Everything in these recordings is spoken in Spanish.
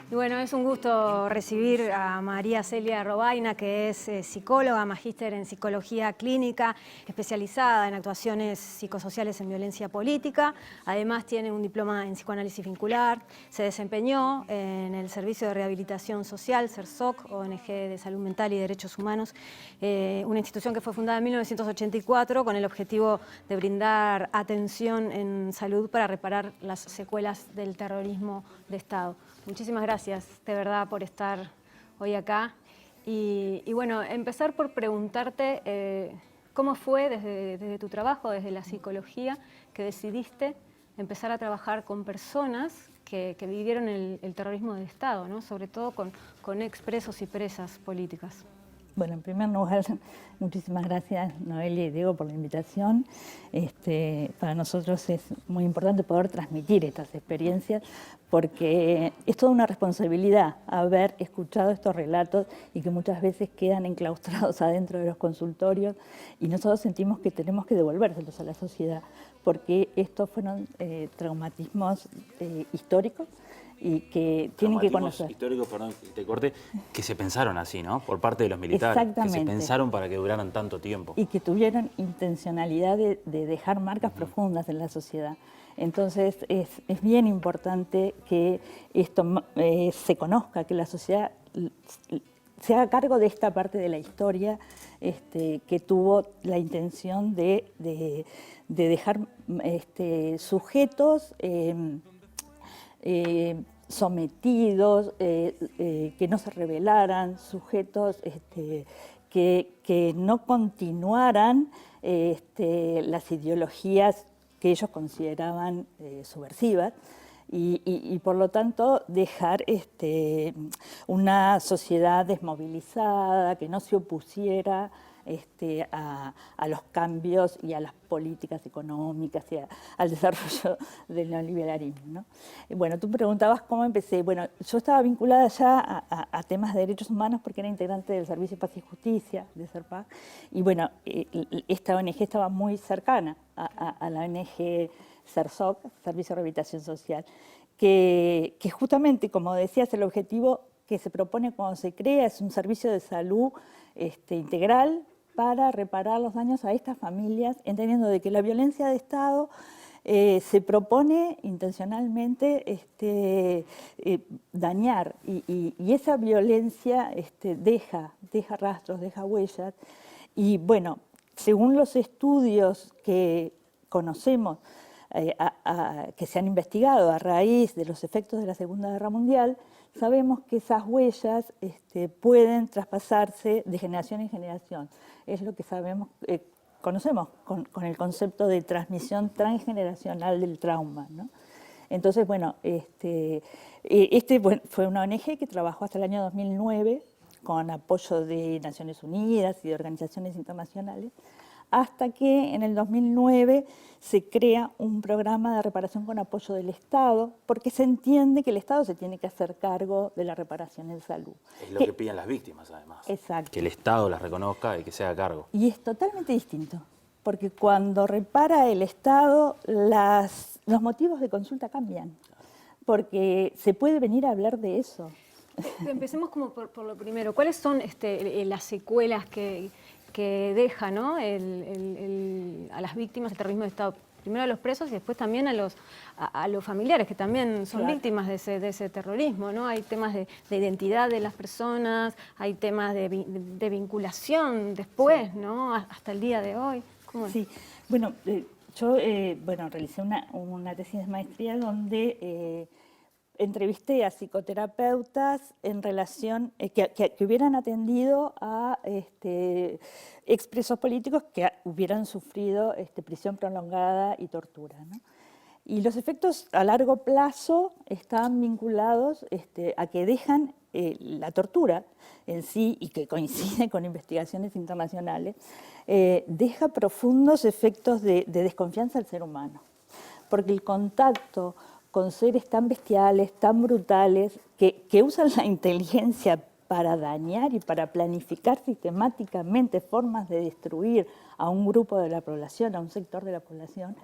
Y bueno, es un gusto recibir a María Celia Robaina, que es psicóloga, magíster en psicología clínica, especializada en actuaciones psicosociales en violencia política. Además tiene un diploma en psicoanálisis vincular. Se desempeñó en el Servicio de Rehabilitación Social, CERSOC, ONG de Salud Mental y Derechos Humanos, una institución que fue fundada en 1984 con el objetivo de brindar atención en salud para reparar las secuelas del terrorismo de Estado. Muchísimas gracias, de verdad, por estar hoy acá. Y bueno, empezar por preguntarte cómo fue desde tu trabajo, desde la psicología, que decidiste empezar a trabajar con personas que vivieron el terrorismo de Estado, ¿no? Sobre todo con expresos y presas políticas. Bueno, en primer lugar, muchísimas gracias, Noelia y Diego, por la invitación. Para nosotros es muy importante poder transmitir estas experiencias porque es toda una responsabilidad haber escuchado estos relatos y que muchas veces quedan enclaustrados adentro de los consultorios y nosotros sentimos que tenemos que devolvérselos a la sociedad porque estos fueron traumatismos históricos y que tienen que conocer. Históricos, perdón, te corte, que se pensaron así, ¿no? Por parte de los militares. Exactamente. Que se pensaron para que duraran tanto tiempo. Y que tuvieron intencionalidad de dejar marcas profundas en la sociedad. Entonces es bien importante que esto se conozca, que la sociedad se haga cargo de esta parte de la historia que tuvo la intención de dejar sujetos sometidos, que no se rebelaran, sujetos que no continuaran las ideologías que ellos consideraban subversivas y por lo tanto dejar una sociedad desmovilizada, que no se opusiera a los cambios y a las políticas económicas y al desarrollo del neoliberalismo, ¿no? Bueno, tú preguntabas cómo empecé. Bueno, yo estaba vinculada ya a temas de derechos humanos porque era integrante del Servicio de Paz y Justicia de CERPAC y bueno, esta ONG estaba muy cercana a la ONG CERSOC, Servicio de Rehabilitación Social, que justamente, como decías, el objetivo que se propone cuando se crea es un servicio de salud integral para reparar los daños a estas familias, entendiendo de que la violencia de Estado se propone intencionalmente dañar y esa violencia deja rastros, deja huellas y bueno, según los estudios que conocemos, que se han investigado a raíz de los efectos de la Segunda Guerra Mundial, sabemos que esas huellas pueden traspasarse de generación en generación. Es lo que sabemos, conocemos con el concepto de transmisión transgeneracional del trauma, ¿no? Entonces, bueno, fue una ONG que trabajó hasta el año 2009 con apoyo de Naciones Unidas y de organizaciones internacionales, hasta que en el 2009 se crea un programa de reparación con apoyo del Estado, porque se entiende que el Estado se tiene que hacer cargo de la reparación en salud. Es lo que piden las víctimas, además. Exacto. Que el Estado las reconozca y que se haga cargo. Y es totalmente distinto, porque cuando repara el Estado, los motivos de consulta cambian, porque se puede venir a hablar de eso. Empecemos como por lo primero. ¿Cuáles son las secuelas que deja, ¿no? a las víctimas del terrorismo de Estado? Primero a los presos y después también a los familiares, que también son Claro. víctimas de ese terrorismo, ¿no? Hay temas de identidad de las personas, hay temas de vinculación después, sí, ¿no? Hasta el día de hoy. ¿Cómo es? Sí, bueno, yo realicé una tesis de maestría donde entrevisté a psicoterapeutas en relación, que hubieran atendido a expresos políticos que hubieran sufrido prisión prolongada y tortura, ¿no? Y los efectos a largo plazo están vinculados a que dejan la tortura en sí, y que coincide con investigaciones internacionales, deja profundos efectos de desconfianza al ser humano, porque el contacto con seres tan bestiales, tan brutales, que usan la inteligencia para dañar y para planificar sistemáticamente formas de destruir a un grupo de la población, a un sector de la población,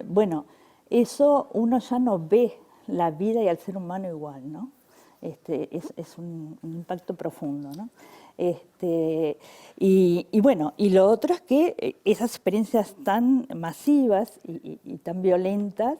bueno, eso uno ya no ve la vida y al ser humano igual, ¿no? Es un impacto profundo, ¿no? Y bueno, y lo otro es que esas experiencias tan masivas y tan violentas,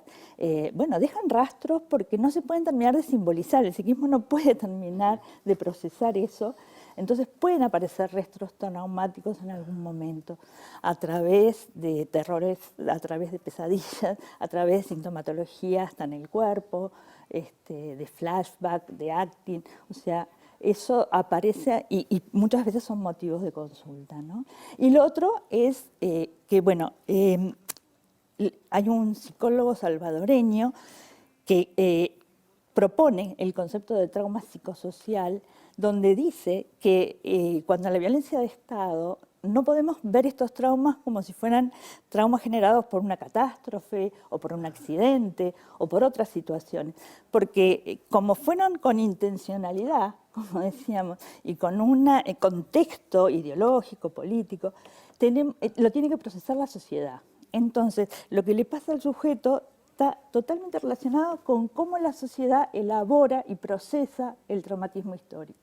bueno, dejan rastros porque no se pueden terminar de simbolizar. El psiquismo no puede terminar de procesar eso. Entonces pueden aparecer restos traumáticos en algún momento a través de terrores, a través de pesadillas, a través de sintomatología hasta en el cuerpo, de flashback, de acting, o sea, eso aparece y muchas veces son motivos de consulta, ¿no? Y lo otro es que, bueno, hay un psicólogo salvadoreño que propone el concepto de trauma psicosocial, donde dice que cuando la violencia de Estado no podemos ver estos traumas como si fueran traumas generados por una catástrofe o por un accidente o por otras situaciones, porque como fueron con intencionalidad, como decíamos, y con un contexto ideológico, político, lo tiene que procesar la sociedad. Entonces, lo que le pasa al sujeto está totalmente relacionado con cómo la sociedad elabora y procesa el traumatismo histórico.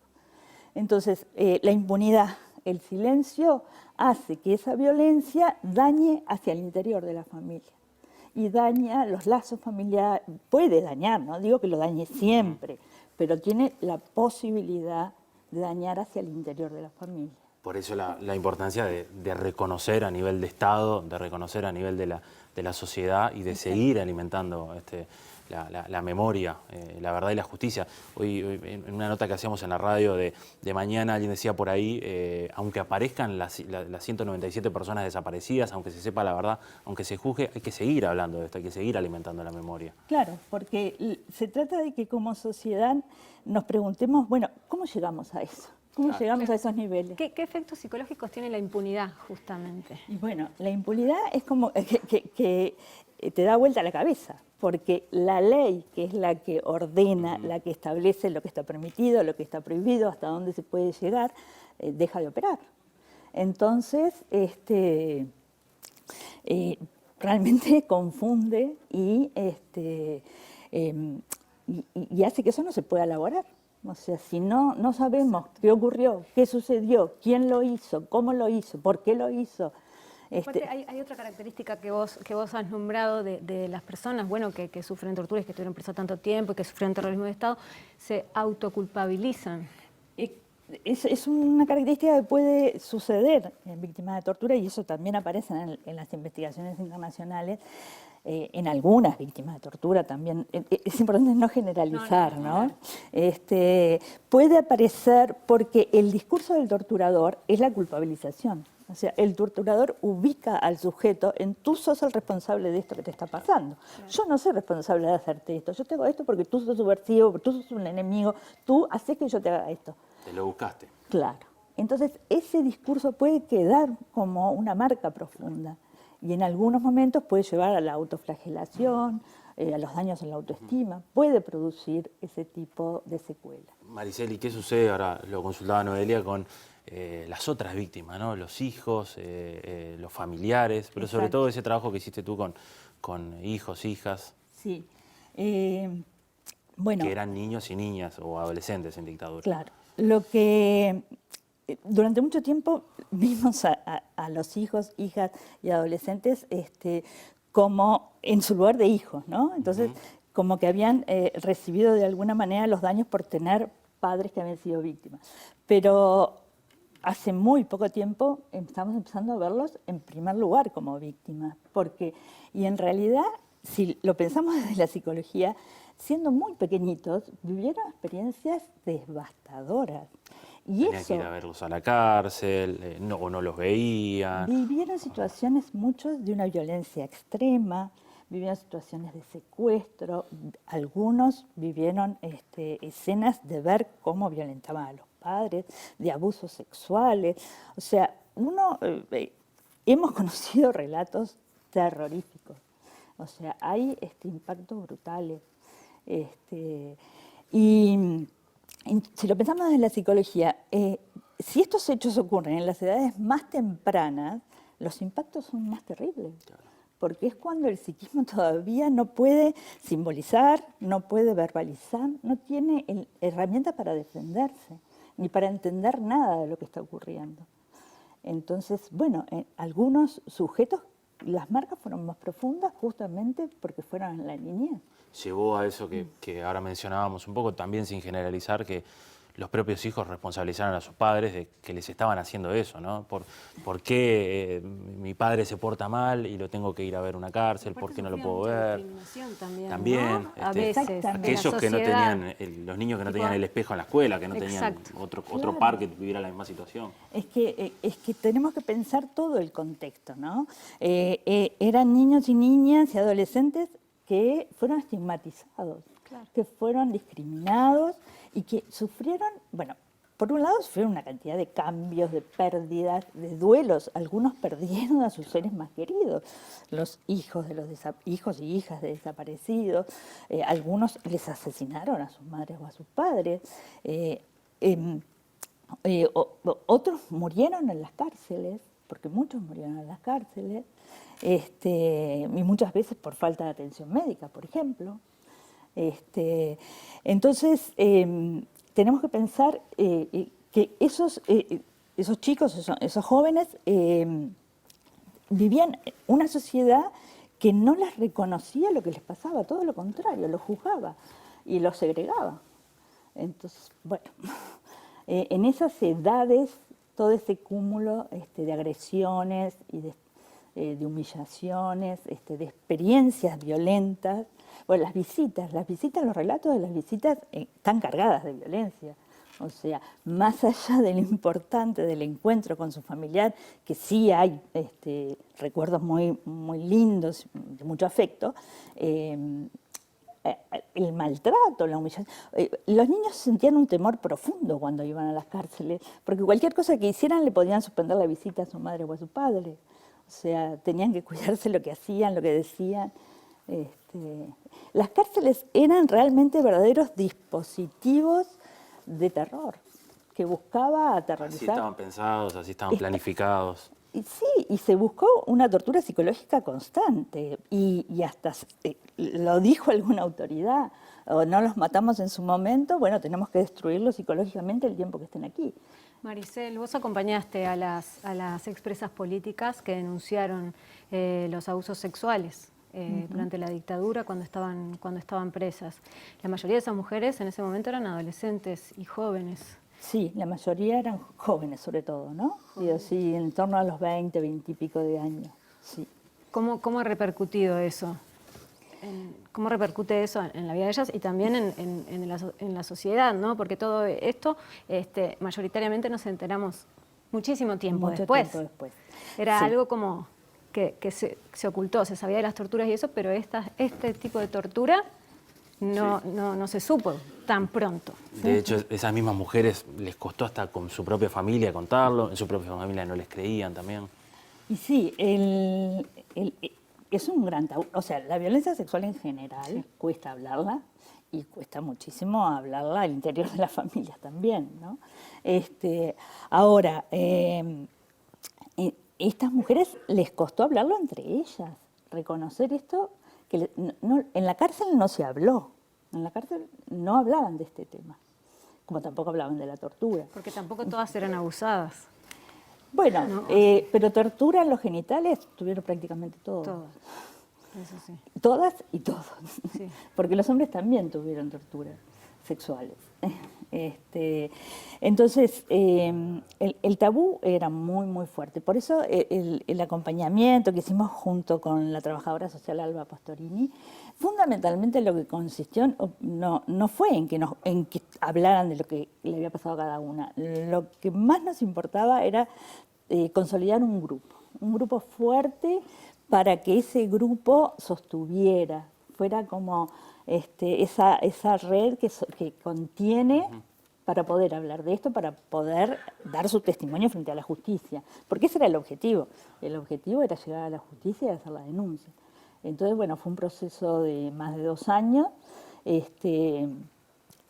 Entonces, la impunidad, el silencio, hace que esa violencia dañe hacia el interior de la familia y daña los lazos familiares, puede dañar, no digo que lo dañe siempre, pero tiene la posibilidad de dañar hacia el interior de la familia. Por eso la importancia de reconocer a nivel de Estado, de reconocer a nivel de la sociedad y de seguir alimentando la memoria, la verdad y la justicia. Hoy en una nota que hacíamos en la radio de mañana, alguien decía por ahí, aunque aparezcan las 197 personas desaparecidas, aunque se sepa la verdad, aunque se juzgue, hay que seguir hablando de esto, hay que seguir alimentando la memoria. Claro, porque se trata de que como sociedad nos preguntemos, bueno, ¿cómo llegamos a eso? ¿Cómo llegamos a esos niveles? ¿Qué efectos psicológicos tiene la impunidad, justamente? Y bueno, la impunidad es como que te da vuelta la cabeza, porque la ley, que es la que ordena, la que establece lo que está permitido, lo que está prohibido, hasta dónde se puede llegar, deja de operar. Entonces, realmente confunde y hace que eso no se pueda elaborar. O sea, si no sabemos qué ocurrió, qué sucedió, quién lo hizo, cómo lo hizo, por qué lo hizo. Aparte, hay otra característica que vos has nombrado de las personas, bueno, que sufren torturas, que estuvieron presas tanto tiempo y que sufrieron terrorismo de Estado, se autoculpabilizan. Es una característica que puede suceder en víctimas de tortura y eso también aparece en las investigaciones internacionales. En algunas víctimas de tortura también, es importante no generalizar, ¿no? Puede aparecer porque el discurso del torturador es la culpabilización. O sea, el torturador ubica al sujeto en tú sos el responsable de esto que te está pasando. Claro. Yo no soy responsable de hacerte esto, yo te hago esto porque tú sos subversivo, porque tú sos un enemigo, tú haces que yo te haga esto. Te lo buscaste. Claro. Entonces, ese discurso puede quedar como una marca profunda. Y en algunos momentos puede llevar a la autoflagelación, a los daños en la autoestima, puede producir ese tipo de secuelas. Mariceli, ¿qué sucede? Ahora lo consultaba Noelia con las otras víctimas, ¿no? Los hijos, los familiares, pero sobre todo ese trabajo que hiciste tú con hijos, hijas. Sí. Bueno, que eran niños y niñas o adolescentes en dictadura. Claro. Lo que durante mucho tiempo vimos a los hijos, hijas y adolescentes como en su lugar de hijos, ¿no? Entonces, como que habían recibido de alguna manera los daños por tener padres que habían sido víctimas. Pero hace muy poco tiempo estamos empezando a verlos en primer lugar como víctimas, y en realidad, si lo pensamos desde la psicología, siendo muy pequeñitos, vivieron experiencias devastadoras. Y tenían que ir a verlos a la cárcel, o no los veían. Vivieron situaciones, muchos, de una violencia extrema, vivieron situaciones de secuestro, algunos vivieron escenas de ver cómo violentaban a los padres, de abusos sexuales. O sea, hemos conocido relatos terroríficos. O sea, hay impactos brutales. Y si lo pensamos desde la psicología, si estos hechos ocurren en las edades más tempranas, los impactos son más terribles. Claro. porque es cuando el psiquismo todavía no puede simbolizar, no puede verbalizar, no tiene herramientas para defenderse, ni para entender nada de lo que está ocurriendo. Entonces, bueno, en algunos sujetos las marcas fueron más profundas justamente porque fueron en la niñez. Llevó a eso que ahora mencionábamos un poco, también sin generalizar, que los propios hijos responsabilizaron a sus padres de que les estaban haciendo eso, ¿no? ¿Por qué mi padre se porta mal y lo tengo que ir a ver a una cárcel? ¿Por qué no lo puedo ver? También, ¿no? A veces. aquellos que no tenían, los niños que no tenían el espejo en la escuela, que no tenían Exacto. otro par que viviera la misma situación. Es que tenemos que pensar todo el contexto, ¿no? Eran niños y niñas y adolescentes que fueron estigmatizados, que fueron discriminados y que sufrieron, bueno, por un lado sufrieron una cantidad de cambios, de pérdidas, de duelos. Algunos perdieron a sus seres más queridos, los hijos de los hijos y hijas de desaparecidos. Algunos les asesinaron a sus madres o a sus padres. Otros murieron en las cárceles, porque muchos murieron en las cárceles, y muchas veces por falta de atención médica, por ejemplo. Entonces, tenemos que pensar que esos chicos, esos jóvenes, vivían una sociedad que no les reconocía lo que les pasaba, todo lo contrario, los juzgaba y los segregaba. Entonces, bueno, en esas edades, todo ese cúmulo de agresiones y de humillaciones, de experiencias violentas. Bueno, las visitas, los relatos de las visitas están cargadas de violencia. O sea, más allá de lo importante del encuentro con su familiar, que sí hay recuerdos muy, muy lindos, de mucho afecto, el maltrato, la humillación. Los niños sentían un temor profundo cuando iban a las cárceles, porque cualquier cosa que hicieran le podían suspender la visita a su madre o a su padre. O sea, tenían que cuidarse lo que hacían, lo que decían. Las cárceles eran realmente verdaderos dispositivos de terror, que buscaba aterrorizar. Así estaban pensados, así estaban planificados. Y sí, y se buscó una tortura psicológica constante, y hasta lo dijo alguna autoridad: o no los matamos en su momento, bueno, tenemos que destruirlos psicológicamente el tiempo que estén aquí. Maricel, vos acompañaste a las expresas políticas que denunciaron los abusos sexuales durante la dictadura cuando estaban presas. La mayoría de esas mujeres en ese momento eran adolescentes y jóvenes. Sí, la mayoría eran jóvenes sobre todo, ¿no? Y así, en torno a los 20, 20 y pico de años, sí. ¿Cómo ha repercutido eso? ¿Cómo repercute eso en la vida de ellas y también en la sociedad, ¿no? Porque todo esto mayoritariamente nos enteramos muchísimo tiempo después. Era algo como que se ocultó, se sabía de las torturas y eso, pero este tipo de tortura no se supo tan pronto. De hecho, esas mismas mujeres les costó hasta con su propia familia contarlo, en su propia familia no les creían también. Y sí, es un gran tabú. O sea, la violencia sexual en general cuesta hablarla, y cuesta muchísimo hablarla al interior de las familias también, ¿no? Ahora, estas mujeres les costó hablarlo entre ellas, reconocer esto, que en la cárcel no se habló, en la cárcel no hablaban de este tema, como tampoco hablaban de la tortura. Porque tampoco todas eran abusadas. Bueno, ¿no? Pero tortura en los genitales tuvieron prácticamente todos. Todas, eso sí. Todas y todos, sí. Porque los hombres también tuvieron torturas sexuales. Entonces, el tabú era muy, muy fuerte. Por eso el acompañamiento que hicimos junto con la trabajadora social Alba Pastorini, fundamentalmente lo que consistió no fue en que hablaran de lo que le había pasado a cada una. Lo que más nos importaba era consolidar un grupo fuerte, para que ese grupo sostuviera, fuera como esa red que contiene para poder hablar de esto, para poder dar su testimonio frente a la justicia. Porque ese era el objetivo. El objetivo era llegar a la justicia y hacer la denuncia. Entonces, bueno, fue un proceso de más de 2 años,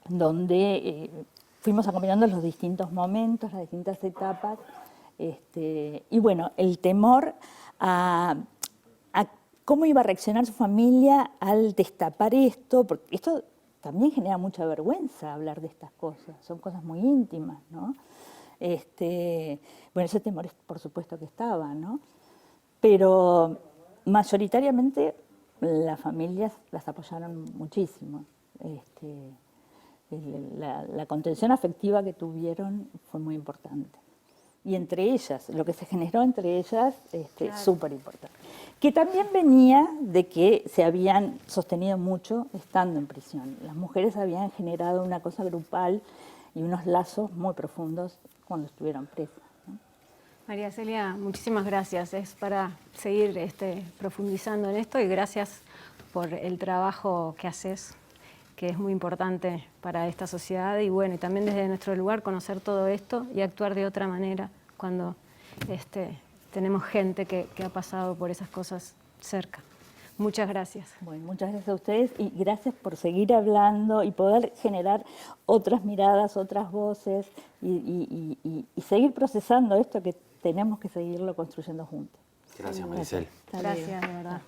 donde fuimos acompañando los distintos momentos, las distintas etapas, y bueno, el temor a cómo iba a reaccionar su familia al destapar esto, porque esto también genera mucha vergüenza hablar de estas cosas, son cosas muy íntimas, ¿no? Bueno, ese temor por supuesto que estaba, ¿no? Pero mayoritariamente las familias las apoyaron muchísimo. La contención afectiva que tuvieron fue muy importante. Y entre ellas, lo que se generó entre ellas, Claro. súper importante. Que también venía de que se habían sostenido mucho estando en prisión. Las mujeres habían generado una cosa grupal y unos lazos muy profundos cuando estuvieron presas, ¿no? María Celia, muchísimas gracias. Es para seguir profundizando en esto y gracias por el trabajo que haces, que es muy importante para esta sociedad y bueno, y también desde nuestro lugar conocer todo esto y actuar de otra manera cuando tenemos gente que ha pasado por esas cosas cerca. Muchas gracias. Bueno, muchas gracias a ustedes y gracias por seguir hablando y poder generar otras miradas, otras voces y seguir procesando esto que tenemos que seguirlo construyendo juntos. Gracias, Maricel. Hasta luego. Gracias, de verdad.